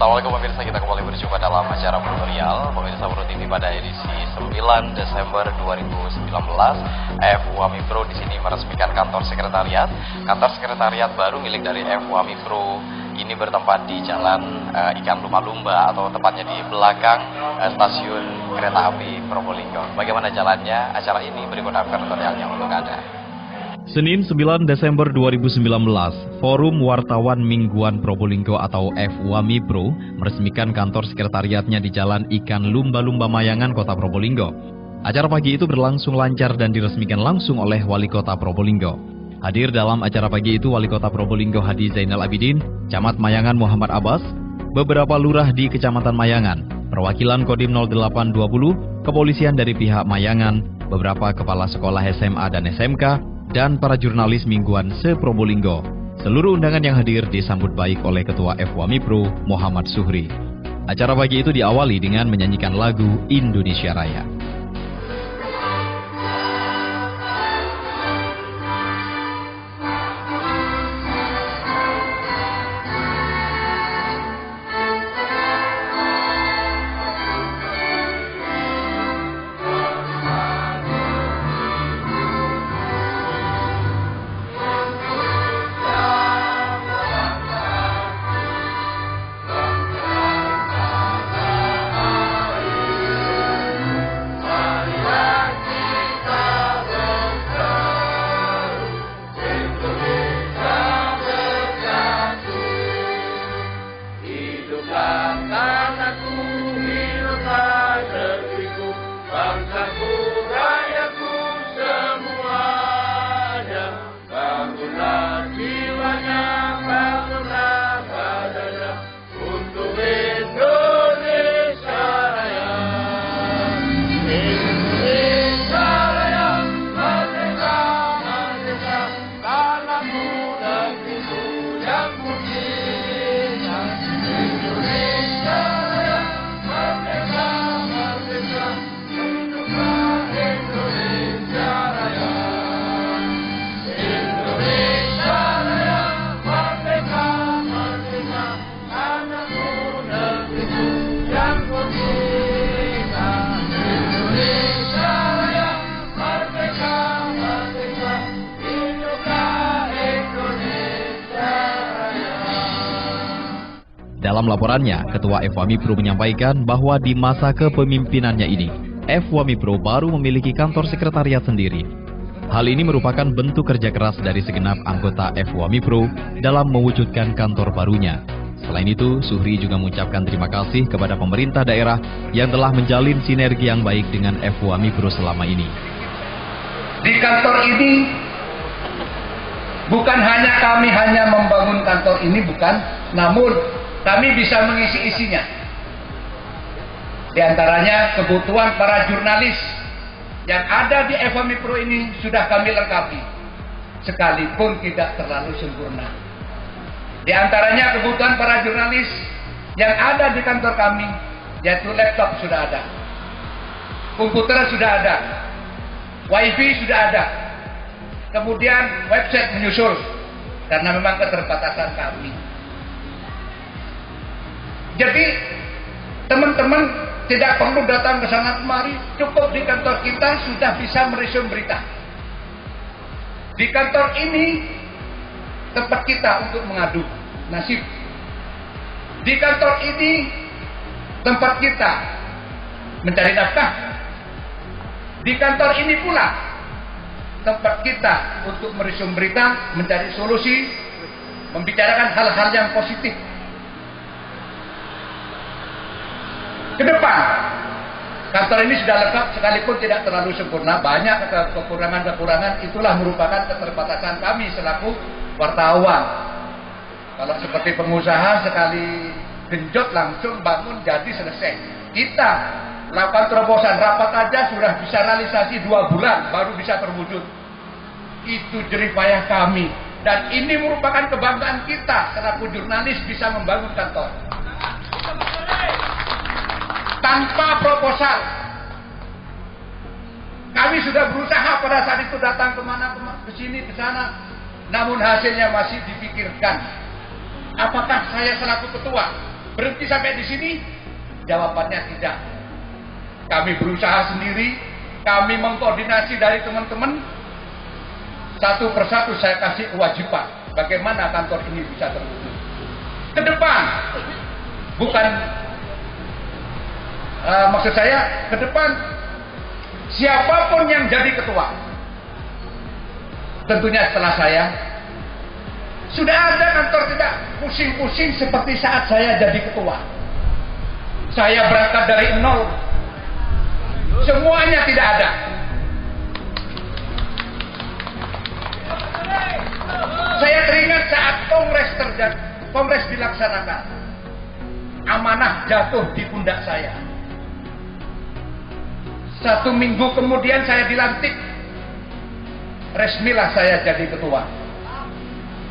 Assalamualaikum pemirsa, kita kembali berjumpa dalam acara Tutorial Pemirsa Pro TV pada edisi 9 Desember 2019. FUAMI Pro di sini meresmikan kantor sekretariat. Kantor sekretariat baru milik dari FUAMI Pro ini bertempat di Jalan Ikan Lumba-Lumba atau tepatnya di belakang stasiun kereta api Probolinggo. Bagaimana jalannya acara ini? Berikut tutorialnya untuk Anda. Senin 9 Desember 2019, Forum Wartawan Mingguan Probolinggo atau FUAMI Pro meresmikan kantor sekretariatnya di Jalan Ikan Lumba-Lumba Mayangan, Kota Probolinggo. Acara pagi itu berlangsung lancar dan diresmikan langsung oleh Wali Kota Probolinggo. Hadir dalam acara pagi itu Wali Kota Probolinggo Hadi Zainal Abidin, Camat Mayangan Muhammad Abbas, beberapa lurah di Kecamatan Mayangan, perwakilan Kodim 0820, kepolisian dari pihak Mayangan, beberapa kepala sekolah SMA dan SMK, dan para jurnalis mingguan se-Probolinggo. Seluruh undangan yang hadir disambut baik oleh Ketua FUAMI Pro, Muhammad Suhri. Acara pagi itu diawali dengan menyanyikan lagu Indonesia Raya. Dalam laporannya, Ketua FUAMI Pro menyampaikan bahwa di masa kepemimpinannya ini, FUAMI Pro baru memiliki kantor sekretariat sendiri. Hal ini merupakan bentuk kerja keras dari segenap anggota FUAMI Pro dalam mewujudkan kantor barunya. Selain itu, Suhri juga mengucapkan terima kasih kepada pemerintah daerah yang telah menjalin sinergi yang baik dengan FUAMI Pro selama ini. Di kantor ini, bukan hanya kami membangun kantor ini, bukan, namun kami bisa mengisi isinya. Di antaranya kebutuhan para jurnalis yang ada di FUAMI Pro ini sudah kami lengkapi, sekalipun tidak terlalu sempurna. Di antaranya kebutuhan para jurnalis yang ada di kantor kami, yaitu laptop sudah ada, komputer sudah ada, wifi sudah ada, kemudian website menyusul, karena memang keterbatasan kami. Jadi teman-teman tidak perlu datang ke sana kemari, cukup di kantor kita sudah bisa meresum berita. Di kantor ini tempat kita untuk mengadu nasib. Di kantor ini tempat kita mencari nafkah. Di kantor ini pula tempat kita untuk meresum berita, mencari solusi, membicarakan hal-hal yang positif. Ke depan, kantor ini sudah lengkap sekalipun tidak terlalu sempurna, banyak kekurangan-kekurangan, itulah merupakan keterbatasan kami selaku wartawan. Kalau seperti pengusaha sekali genjot langsung bangun jadi selesai. Kita lakukan terobosan rapat aja sudah bisa realisasi 2 bulan baru bisa terwujud. Itu jerih payah kami dan ini merupakan kebanggaan kita selaku jurnalis bisa membangun kantor. Tanpa proposal. Kami sudah berusaha pada saat itu datang kemana, ke sini, ke sana. Namun hasilnya masih dipikirkan. Apakah saya selaku ketua Berhenti sampai di sini? Jawabannya tidak. Kami berusaha sendiri, kami mengkoordinasi dari teman-teman. Satu persatu saya kasih kewajiban bagaimana kantor ini bisa terwujud ke depan. Bukan maksud saya ke depan, siapapun yang jadi ketua, tentunya setelah saya, sudah ada kantor tidak pusing-pusing seperti saat saya jadi ketua. Saya berangkat dari nol, semuanya tidak ada. Saya teringat saat kongres dilaksanakan, amanah jatuh di pundak saya. 1 minggu kemudian saya dilantik, resmilah saya jadi ketua.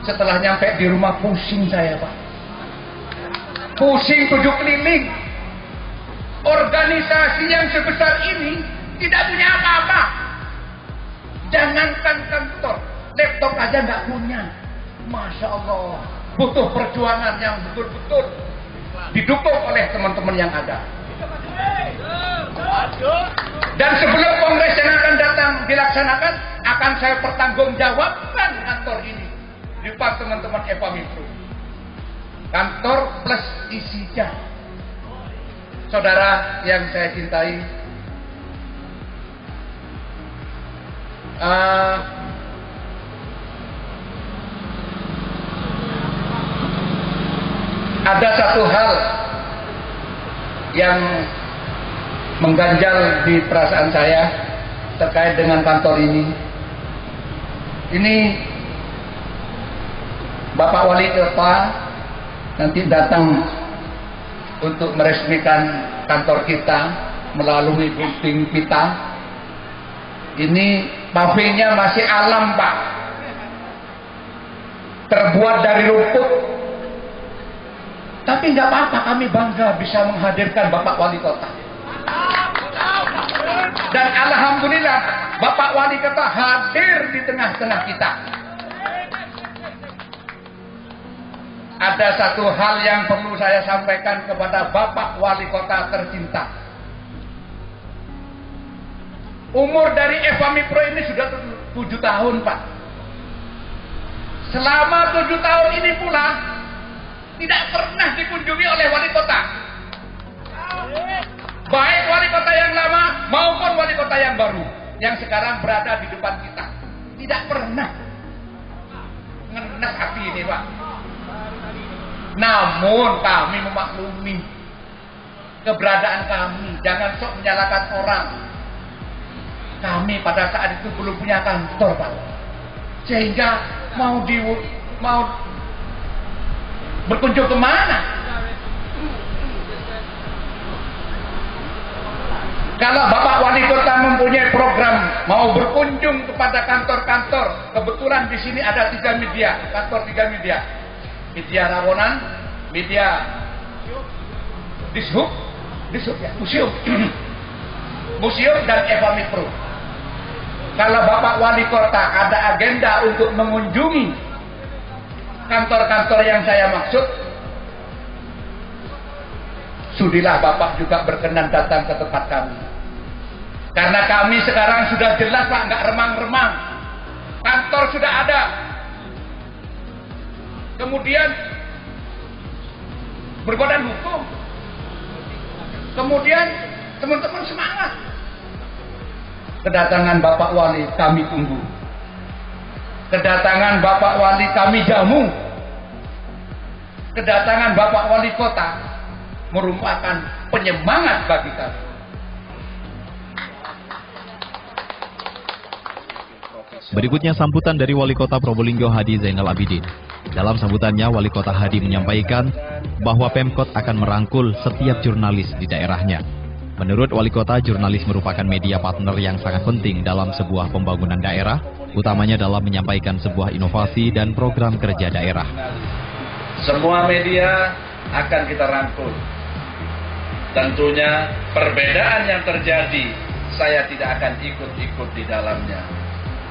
Setelah nyampe di rumah pusing saya, Pak. Pusing 7 keliling. Organisasi yang sebesar ini tidak punya apa-apa. Jangankan kantor, laptop aja nggak punya. Masya Allah, butuh perjuangan yang betul-betul didukung oleh teman-teman yang ada. Dan sebelum kongres yang akan datang dilaksanakan, akan saya pertanggungjawabkan kantor ini di depan teman-teman FWAMI Pro. Kantor plus isinya. Saudara yang saya cintai, ada satu hal yang mengganjal di perasaan saya terkait dengan kantor ini. Ini Bapak Wali Kota nanti datang untuk meresmikan kantor kita melalui gunting pita. Ini pavenya masih alam, Pak, terbuat dari rumput. Tapi nggak apa-apa, kami bangga bisa menghadirkan Bapak Wali Kota. Dan alhamdulillah Bapak Wali Kota hadir di tengah-tengah kita. Ada satu hal yang perlu saya sampaikan kepada Bapak Wali Kota tercinta. Umur dari FWAMI Pro ini sudah 7 tahun, Pak. Selama 7 tahun ini pula tidak pernah dikunjungi oleh wali kota. Baik wali kota yang lama maupun wali kota yang baru yang sekarang berada di depan kita. Tidak pernah. Ngenes hati ini, Pak. Namun kami memaklumi keberadaan kami. Jangan sok menyalahkan orang. Kami pada saat itu belum punya kantor, Pak. Sehingga mau berkunjung kemana? Kalau Bapak Wali Kota mempunyai program mau berkunjung kepada kantor-kantor, kebetulan di sini ada 3 media, kantor 3 media. Media Rawonan, media Dishub ya, museum, museum dan FWAMI Pro. Kalau Bapak Wali Kota ada agenda untuk mengunjungi kantor-kantor yang saya maksud, sudilah Bapak juga berkenan datang ke tempat kami. Karena kami sekarang sudah jelas, Pak, nggak remang-remang. Kantor sudah ada. Kemudian berbadan hukum. Kemudian teman-teman semangat. Kedatangan Bapak Wali kami tunggu. Kedatangan Bapak Wali kami jamu. Kedatangan Bapak Wali Kota merupakan penyemangat bagi kami. Berikutnya sambutan dari Wali Kota Probolinggo Hadi Zainal Abidin. Dalam sambutannya, Wali Kota Hadi menyampaikan bahwa Pemkot akan merangkul setiap jurnalis di daerahnya. Menurut Wali Kota, jurnalis merupakan media partner yang sangat penting dalam sebuah pembangunan daerah, utamanya dalam menyampaikan sebuah inovasi dan program kerja daerah. Semua media akan kita rangkul. Tentunya perbedaan yang terjadi, saya tidak akan ikut-ikut di dalamnya.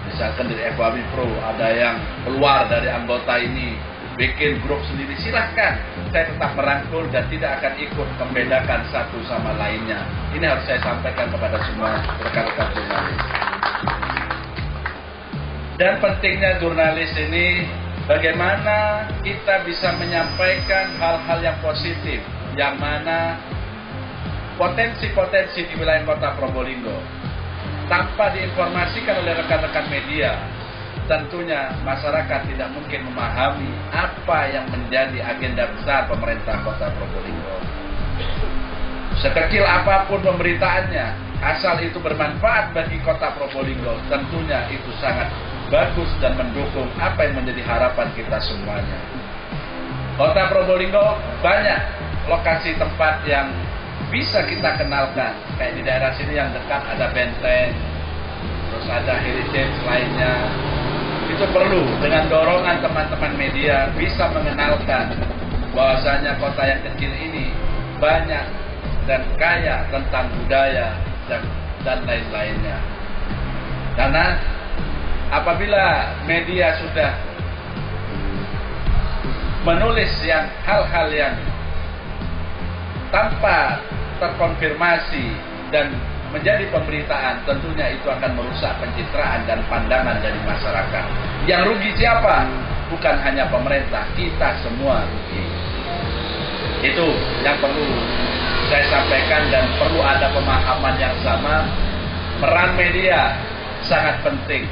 Misalkan dari FWAMI Pro ada yang keluar dari anggota ini bikin grup sendiri, silahkan. Saya tetap merangkul dan tidak akan ikut membedakan satu sama lainnya. Ini harus saya sampaikan kepada semua rekan-rekan jurnalis. Dan pentingnya jurnalis ini, bagaimana kita bisa menyampaikan hal-hal yang positif, yang mana potensi-potensi di wilayah kota Probolinggo tanpa diinformasikan oleh rekan-rekan media, tentunya masyarakat tidak mungkin memahami apa yang menjadi agenda besar pemerintah kota Probolinggo. Sekecil apapun pemberitaannya, asal itu bermanfaat bagi kota Probolinggo, tentunya itu sangat bagus dan mendukung apa yang menjadi harapan kita semuanya. Kota Probolinggo banyak lokasi tempat yang bisa kita kenalkan, kayak di daerah sini yang dekat ada benteng, terus ada heritage lainnya. Itu perlu dengan dorongan teman-teman media bisa mengenalkan bahwasanya kota yang kecil ini banyak dan kaya tentang budaya dan lain-lainnya. Karena apabila media sudah menulis yang hal-hal yang tanpa terkonfirmasi dan menjadi pemberitaan, tentunya itu akan merusak pencitraan dan pandangan dari masyarakat. Yang rugi siapa? Bukan hanya pemerintah, kita semua rugi. Itu yang perlu saya sampaikan dan perlu ada pemahaman yang sama. Peran media sangat penting.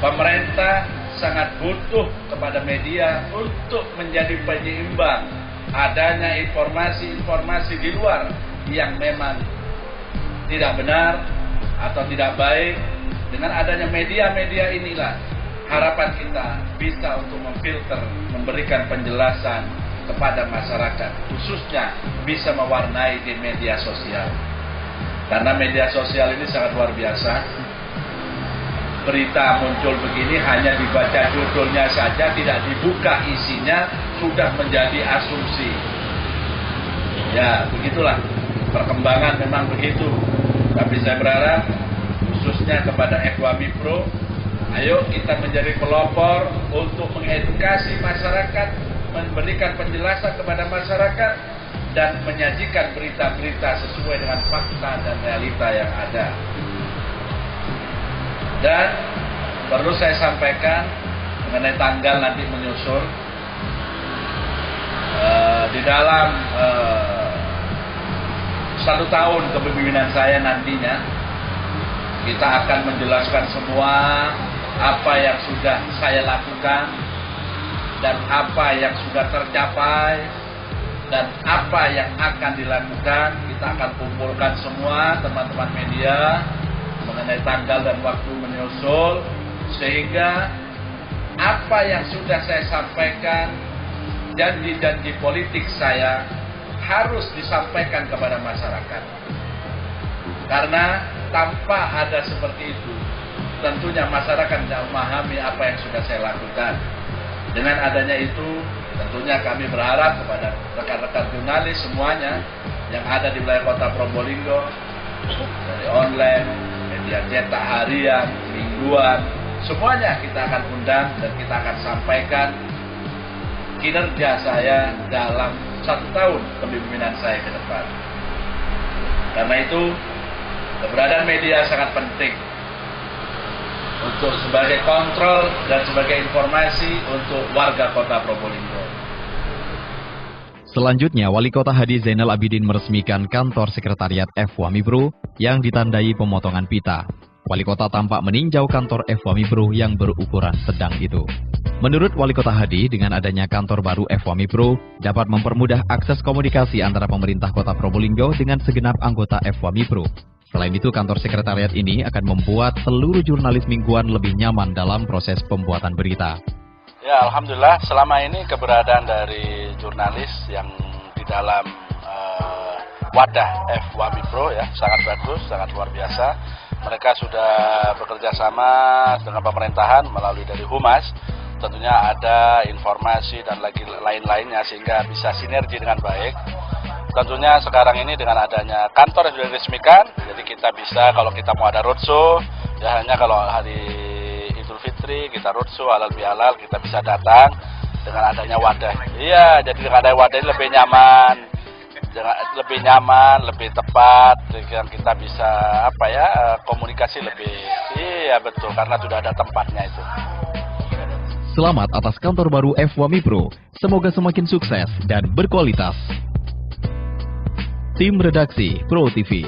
Pemerintah sangat butuh kepada media untuk menjadi penyeimbang adanya informasi-informasi di luar yang memang tidak benar atau tidak baik. Dengan adanya media-media inilah harapan kita bisa untuk memfilter, memberikan penjelasan kepada masyarakat, khususnya bisa mewarnai di media sosial. Karena media sosial ini sangat luar biasa. Berita muncul begini hanya dibaca judulnya saja, tidak dibuka isinya, sudah menjadi asumsi. Ya, begitulah. Perkembangan memang begitu. Tapi saya berharap khususnya kepada FWAMI Pro, ayo kita menjadi pelopor untuk mengedukasi masyarakat, memberikan penjelasan kepada masyarakat, dan menyajikan berita-berita sesuai dengan fakta dan realita yang ada. Dan perlu saya sampaikan mengenai tanggal nanti menyusul di dalam 1 tahun kepemimpinan saya nantinya, kita akan menjelaskan semua apa yang sudah saya lakukan dan apa yang sudah tercapai dan apa yang akan dilakukan. Kita akan kumpulkan semua teman-teman media mengenai tanggal dan waktu menyusul, sehingga apa yang sudah saya sampaikan, janji-janji politik saya harus disampaikan kepada masyarakat. Karena tanpa ada seperti itu, tentunya masyarakat tidak memahami apa yang sudah saya lakukan. Dengan adanya itu, tentunya kami berharap kepada rekan-rekan jurnalis semuanya yang ada di wilayah kota Probolinggo, dari online, media cetak harian, mingguan, semuanya kita akan undang dan kita akan sampaikan kinerja saya dalam 1 tahun kepemimpinan saya ke depan. Karena itu, keberadaan media sangat penting untuk sebagai kontrol dan sebagai informasi untuk warga kota Probolinggo. Selanjutnya, Wali Kota Hadi Zainal Abidin meresmikan kantor sekretariat FWAMI Pro yang ditandai pemotongan pita. Wali Kota tampak meninjau kantor FWAMI Pro yang berukuran sedang itu. Menurut Wali Kota Hadi, dengan adanya kantor baru FWAMI Pro dapat mempermudah akses komunikasi antara pemerintah kota Probolinggo dengan segenap anggota FWAMI Pro. Selain itu, kantor sekretariat ini akan membuat seluruh jurnalis mingguan lebih nyaman dalam proses pembuatan berita. Ya, alhamdulillah selama ini keberadaan dari jurnalis yang di dalam wadah FWAMI Pro ya sangat bagus, sangat luar biasa. Mereka sudah bekerja sama dengan pemerintahan melalui dari Humas. Tentunya ada informasi dan lagi lain-lainnya sehingga bisa sinergi dengan baik. Tentunya sekarang ini dengan adanya kantor yang sudah diresmikan, jadi kita bisa kalau kita mau ada roadshow, ya hanya kalau hari Idul Fitri kita roadshow halal bihalal kita bisa datang dengan adanya wadah. Iya, jadi dengan adanya wadah ini lebih nyaman, lebih tepat, yang kita bisa komunikasi lebih. Iya betul, karena sudah ada tempatnya itu. Selamat atas kantor baru FWAMI Pro. Semoga semakin sukses dan berkualitas. Tim Redaksi Pro TV.